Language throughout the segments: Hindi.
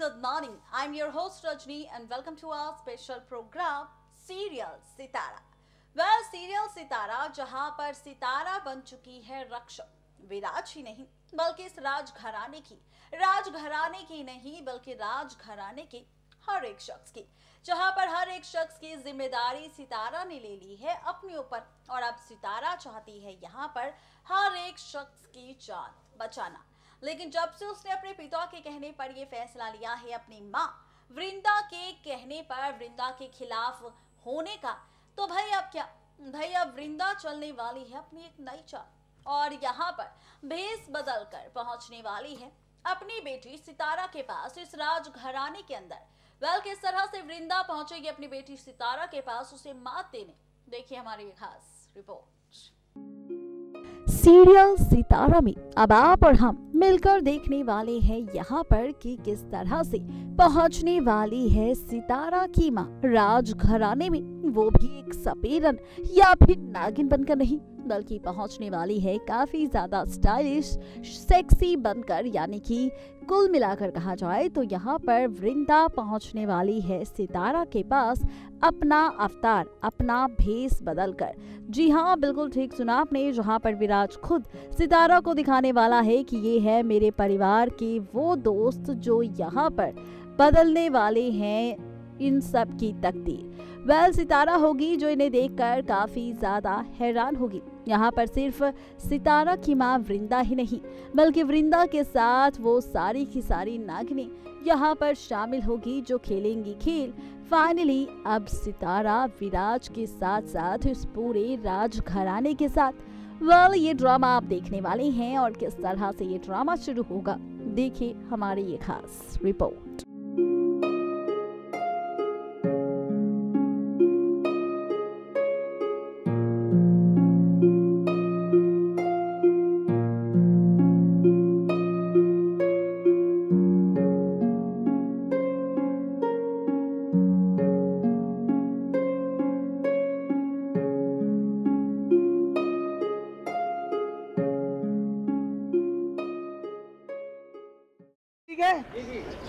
good morning. I'm your host Rajni and welcome to our special program Serial Sitara. Serial Sitara जहां पर सितारा बन चुकी है रक्षक, विराज ही नहीं बल्कि इस राजघराने की नहीं बल्कि राजघराने के हर एक शख्स की, जहां पर हर एक शख्स की जिम्मेदारी सितारा ने ले ली है अपने ऊपर और अब सितारा चाहती है यहां पर हर एक शख्स की जान बचाना। लेकिन जब से उसने अपने पिता के कहने पर यह फैसला लिया है अपनी मां वृंदा के कहने पर वृंदा के खिलाफ होने का, तो भाई अब क्या, भाई अब वृंदा चलने वाली है अपनी एक नई चाल और यहाँ पर भेस बदल कर पहुंचने वाली है अपनी बेटी सितारा के पास इस राजघराने के अंदर। किस तरह से वृंदा पहुंचेगी अपनी बेटी सितारा के पास उसे मात देने, देखिए हमारी ये खास रिपोर्ट। सीरियल सितारा में अब आप और हम मिलकर देखने वाले हैं यहाँ पर कि किस तरह से पहुँचने वाली है सितारा की माँ राजघराने में, वो भी एक सपेरन या फिर नागिन बनकर नहीं बल्कि पहुंचने वाली है काफी ज्यादा स्टाइलिश सेक्सी बनकर, यानी कि कुल मिलाकर कहा जाए तो यहाँ पर वृंदा पहुंचने वाली है सितारा के पास अपना अवतार, अपना भेस बदलकर। जी हाँ, बिल्कुल ठीक सुना आपने, जहाँ पर विराज खुद सितारा को दिखाने वाला है कि ये है मेरे परिवार के वो दोस्त जो यहाँ पर बदलने वाले हैं इन सब की तकदीर। सितारा होगी जो इन्हें देखकर काफी ज्यादा हैरान होगी। यहाँ पर सिर्फ सितारा की माँ वृंदा ही नहीं बल्कि वृंदा के साथ वो सारी की सारी नागिनें यहाँ पर शामिल होगी जो खेलेंगी खेल। फाइनली अब सितारा विराज के साथ साथ इस पूरे राजघराने के साथ ये ड्रामा आप देखने वाले हैं और किस तरह से ये ड्रामा शुरू होगा, देखिए हमारी ये खास रिपोर्ट।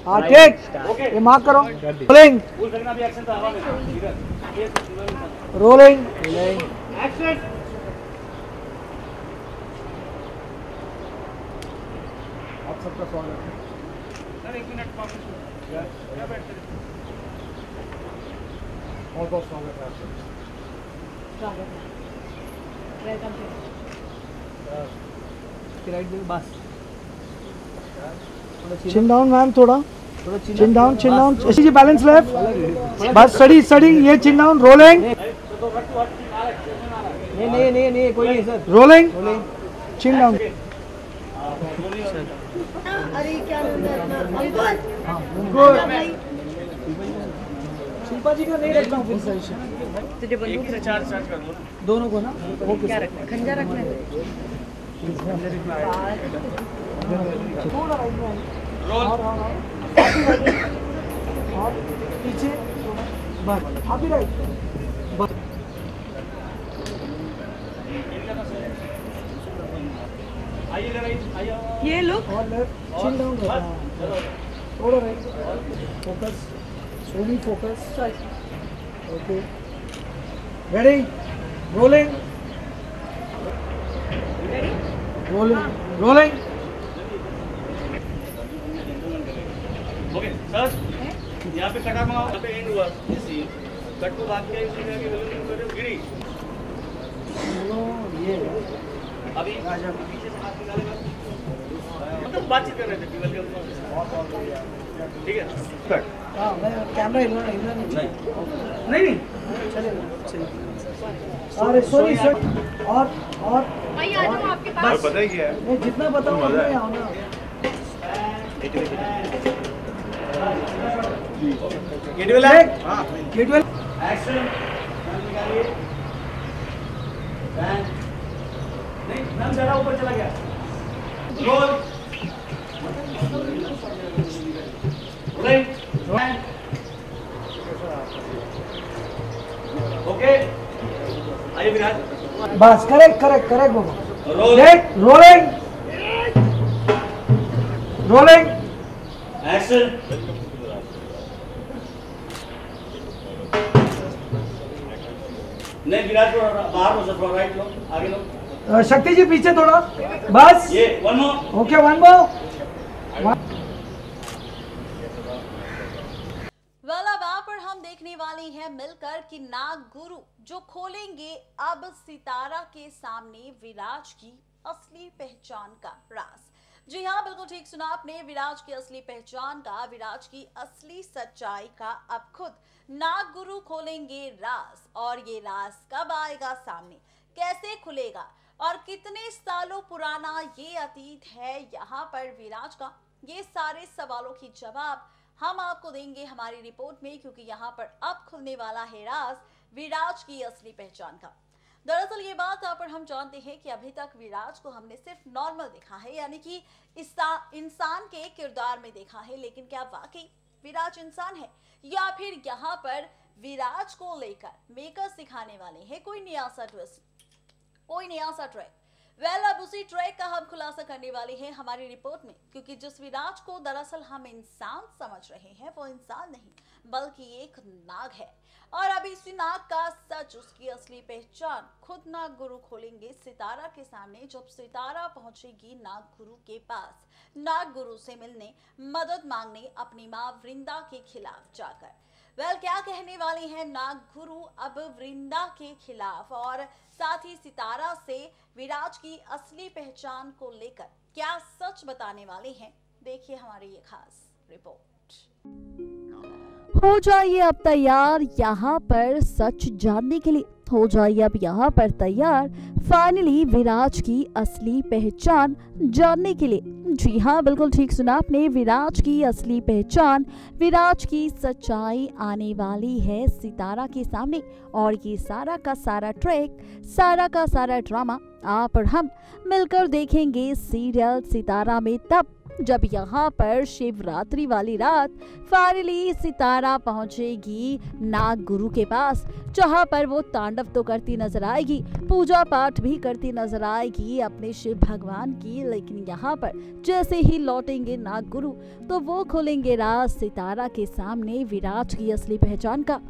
हाँ टेक, ये मार्क करो। Rolling rolling action. आप सबका स्वागत है सर। 1 मिनट बहुत बहुत स्वागत है आपका। बस चिन डाउन मैम, थोड़ा चिन डाउन जी, बैलेंस लेफ्ट, बस स्टडी ये चिन डाउन। रोलिंग नहीं कोई नहीं सर। रोलिंग चिन डाउन। अरे क्या अंकल, शिल्पा जी का नहीं रखना हूँ फिर तुझे बंदूक से चार्ज कर दो दोनों को ना। ओके, क्या रखना, खंजा रखना है। और पीछे बस, आप ही राइट बस। ये लोग और लेफ्ट चिन डाउन करो, थोड़ा right focus, Sony focus. Okay ready, rolling rolling. Okay sir, यहाँ पे कटा मंगाओ, यहाँ पे एंड हुआ इसी कट को बात किया, इसी में आगे वेलकम गिरी। ये अभी पीछे से हाथ निकालेगा, मतलब बातचीत कर रहे थे वेलकम, ठीक है कट। हाँ, मैं कैमरा हिलना नहीं चलिए। अरे सॉरी सर, और भाई आ जाओ आपके पास। पता ही क्या है, मैं जितना बताऊँ उतना ही आओ ना। गेटवेल है, हाँ गेटवेल एक्शन। नहीं नम जरा ऊपर चला गया। रोल ओके, आइए विराज। बस करेक्ट बाबा। Rolling rolling action. नहीं विराज को बाहर लो सर, थोड़ा राइट लो, आगे लो। शक्ति जी पीछे थोड़ा, बस ये one more. Okay, one more. Well अब आप और हम देखने वाले हैं मिलकर कि नाग गुरु जो खोलेंगे अब सितारा के सामने विराज की असली पहचान का राज। जी हाँ, बिल्कुल ठीक सुना आपने, विराज की असली पहचान का, विराज की असली सच्चाई का अब खुद नाग गुरु खोलेंगे राज। और ये राज कब आएगा सामने, कैसे खुलेगा और कितने सालों पुराना ये अतीत है यहाँ पर विराज का, ये सारे सवालों की जवाब हम आपको देंगे हमारी रिपोर्ट में, क्योंकि यहाँ पर अब खुलने वाला है राज विराज की असली पहचान का। दरअसल ये बात आप और हम जानते हैं कि अभी तक विराज को हमने सिर्फ नॉर्मल देखा है, यानी कि इंसान के किरदार में देखा है, लेकिन क्या वाकई विराज इंसान है या फिर यहाँ पर विराज को लेकर मेकर्स दिखाने वाले हैं कोई नया सा ट्विस्ट, कोई नया सा ट्रैक। वेल अब उसी ट्रैक का हम खुलासा करने वाले हैं हमारी रिपोर्ट में, क्योंकि जिस विराज को दरअसल हम इंसान समझ रहे हैं वो इंसान नहीं बल्कि एक नाग है। और अब इसी नाग का सच, उसकी असली पहचान खुद नाग गुरु खोलेंगे सितारा के सामने, जब सितारा पहुंचेगी नाग गुरु के पास, नाग गुरु से मिलने, मदद मांगने अपनी माँ वृंदा के खिलाफ जाकर। वेल क्या कहने वाले हैं नाग गुरु अब वृंदा के खिलाफ, और साथ ही सितारा से विराज की असली पहचान को लेकर क्या सच बताने वाले हैं, देखिए हमारी ये खास रिपोर्ट। हो जाइए अब तैयार यहाँ पर सच जानने के लिए, हो जाइए अब यहाँ पर तैयार फाइनली विराज की असली पहचान जानने के लिए। जी हाँ, बिल्कुल ठीक सुना आपने, विराज की असली पहचान, विराज की सच्चाई आने वाली है सितारा के सामने। और ये सारा का सारा ट्रैक, सारा का सारा ड्रामा आप और हम मिलकर देखेंगे सीरियल सितारा में, तब जब यहाँ पर शिवरात्रि वाली रात फाइनली सितारा पहुंचेगी नाग गुरु के पास, जहाँ पर वो तांडव तो करती नजर आएगी, पूजा पाठ भी करती नजर आएगी अपने शिव भगवान की, लेकिन यहाँ पर जैसे ही लौटेंगे नाग गुरु तो वो खोलेंगे राज सितारा के सामने विराज की असली पहचान का।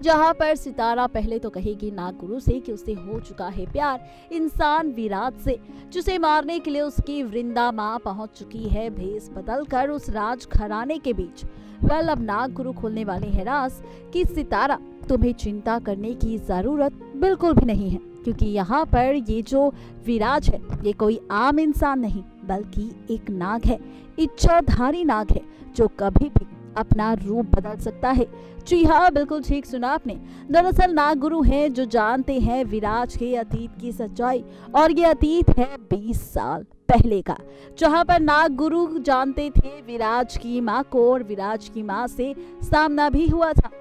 जहाँ पर सितारा पहले तो कहेगी नाग गुरु से कि उससे हो चुका है प्यार इंसान विराज से, जिसे मारने के लिए उसकी वृंदा माँ पहुंच चुकी है भेष बदलकर उस राज घराने के बीच। वेल अब नाग गुरु खोलने वाले हैं राज कि सितारा तुम्हें चिंता करने की जरूरत बिल्कुल भी नहीं है, क्योंकि यहाँ पर ये जो विराज है ये कोई आम इंसान नहीं बल्कि एक नाग है, इच्छाधारी नाग है जो कभी भी अपना रूप बदल सकता है। जी हाँ, बिल्कुल ठीक सुना आपने, दरअसल नाग गुरु हैं जो जानते हैं विराज के अतीत की सच्चाई, और ये अतीत है 20 साल पहले का, जहाँ पर नाग गुरु जानते थे विराज की माँ को, और विराज की माँ से सामना भी हुआ था,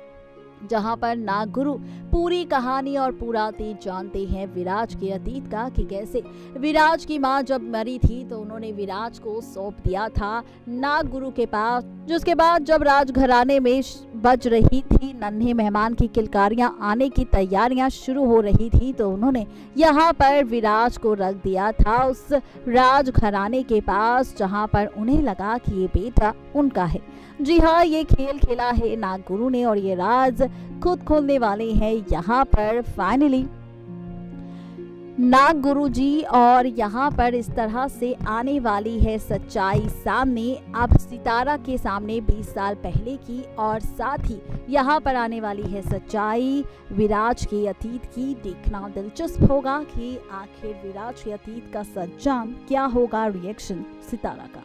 जहाँ पर नाग गुरु पूरी कहानी और पूरा अतीत जानते हैं विराज के अतीत का, कि कैसे विराज की माँ जब मरी थी तो उन्होंने विराज को सौंप दिया था नाग गुरु के पास, जिसके बाद जब राजघराने में बज रही थी नन्हे मेहमान की किलकारियां, आने की तैयारियां शुरू हो रही थी, तो उन्होंने यहाँ पर विराज को रख दिया था उस राजघराने के पास, जहाँ पर उन्हें लगा कि ये बेटा उनका है। जी हाँ, ये खेल खेला है नाग गुरु ने, और ये राज खुद खोलने वाले हैं यहाँ पर फाइनली नाग गुरु जी, और यहाँ पर इस तरह से आने वाली है सच्चाई सामने अब सितारा के सामने 20 साल पहले की, और साथ ही यहाँ पर आने वाली है सच्चाई विराज के अतीत की। देखना दिलचस्प होगा कि आखिर विराज के अतीत का सच जान क्या होगा रिएक्शन सितारा का।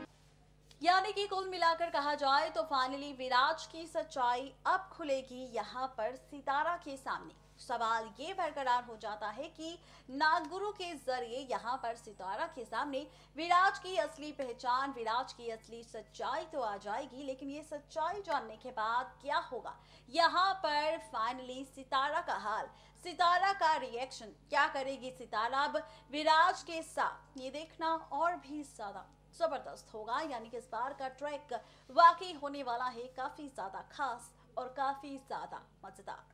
यानी कि कुल मिलाकर कहा जाए तो फाइनली विराज की सच्चाई अब खुलेगी यहाँ पर सितारा के सामने। सवाल ये बरकरार हो जाता है कि नाग गुरु के जरिए यहाँ पर सितारा के सामने विराज की असली पहचान, विराज की असली सच्चाई तो आ जाएगी, लेकिन ये सच्चाई जानने के बाद क्या होगा यहाँ पर फाइनली सितारा का हाल, सितारा का रिएक्शन, क्या करेगी सितारा अब विराज के साथ, ये देखना और भी ज्यादा जबरदस्त होगा। यानी कि इस बार का ट्रैक वाकई होने वाला है काफी ज्यादा खास और काफी ज्यादा मजेदार।